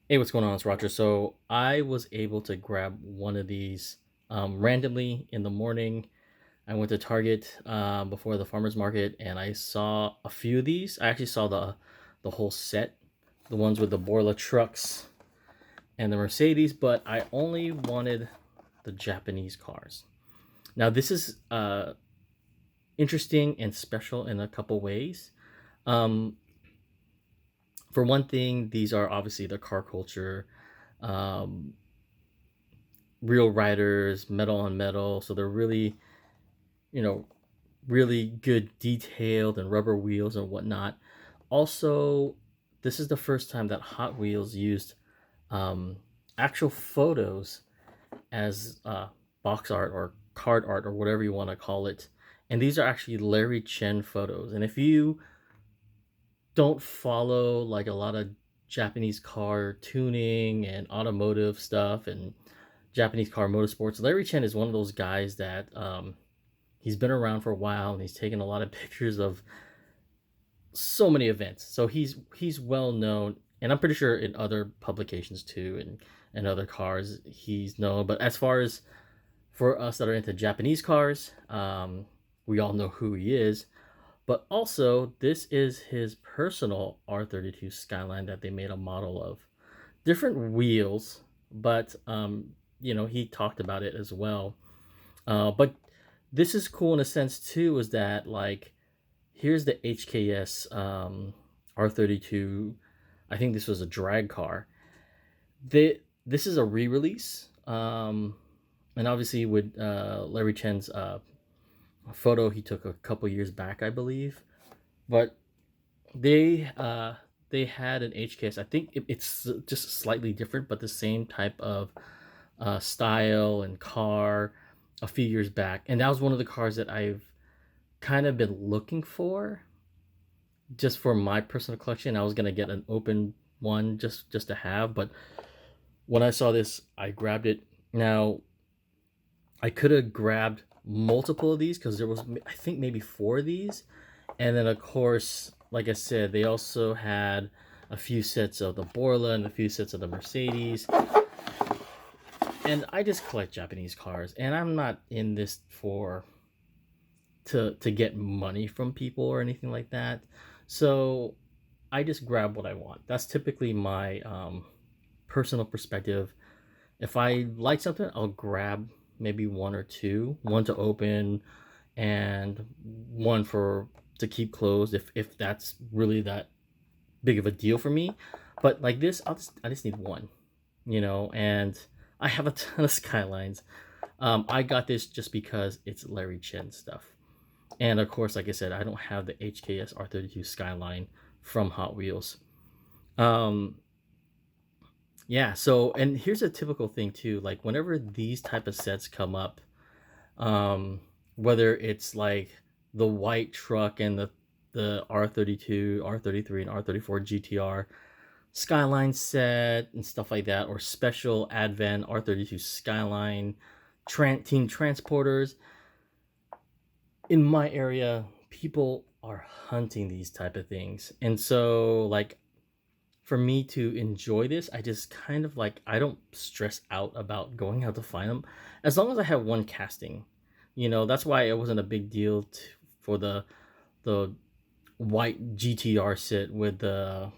Hey, what's going on? It's Roger. So I was able to grab one of these randomly in the morning. I went to Target before the farmers market, and I saw a few of these. I actually saw the whole set, the ones with the Borla trucks and the Mercedes, but I only wanted the Japanese cars. Now this is interesting and special in a couple ways. Um, for one thing, these are obviously the car culture. Um, Real riders, metal on metal. So they're really, you know, really good detailed and rubber wheels and whatnot. Also, this is the first time that Hot Wheels used um, actual photos as box art or card art or whatever you want to call it. And these are actually Larry Chen photos. And if you don't follow like a lot of Japanese car tuning and automotive stuff and Japanese car motorsports, Larry Chen is one of those guys that he's been around for a while and he's taken a lot of pictures of so many events. So he's well known, and I'm pretty sure in other publications too, and other cars he's known. But as far as for us that are into Japanese cars, we all know who he is. But also, this is his personal R32 Skyline that they made a model of. Different wheels, but he talked about it as well. But this is cool in a sense too, is that like here's the HKS R32. I think this was a drag car. This is a re-release, and obviously with Larry Chen's photo he took a couple years back, I believe. But they uh, they had an HKS. I think it's just slightly different, but the same type of style and car a few years back, and that was one of the cars that I've kind of been looking for just for my personal collection. I was gonna get an open one just to have, but when I saw this, I grabbed it. Now I could have grabbed multiple of these because there was I think maybe four of these, and then of course, like I said, they also had a few sets of the Borla and a few sets of the Mercedes. And I just collect Japanese cars, and I'm not in this for to get money from people or anything like that. So I just grab what I want. That's typically my personal perspective. If I like something, I'll grab maybe one or two, one to open and one for to keep closed if that's really that big of a deal for me. But like this, I just need one, and I have a ton of Skylines. I got this just because it's Larry Chen stuff. And of course, like I said, I don't have the HKS R32 Skyline from Hot Wheels. Um, yeah, so and here's a typical thing too. Like whenever these type of sets come up, um, whether it's like the white truck and the R32, R33, and R34 GTR Skyline set and stuff like that, or special Advent R32 Skyline, team transporters, in my area people are hunting these type of things. And so like for me to enjoy this, I just kind of like I don't stress out about going out to find them as long as I have one casting. That's why it wasn't a big deal for the white GTR set with the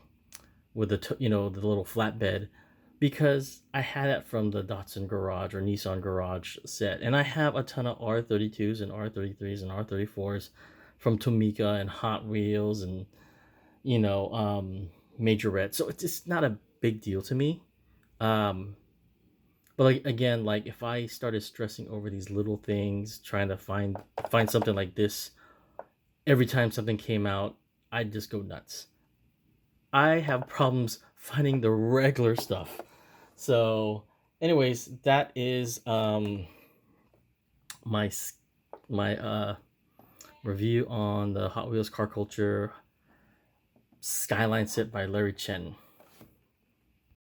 little flatbed, because I had it from the Datsun garage or Nissan garage set, and I have a ton of R32s and R33s and R34s from Tomica and Hot Wheels and Majorette. So it's just not a big deal to me. Um, but like again, like if I started stressing over these little things, trying to find something like this every time something came out, I'd just go nuts. I have problems finding the regular stuff. So, anyways, that is my my review on the Hot Wheels car culture Skyline set by Larry Chen.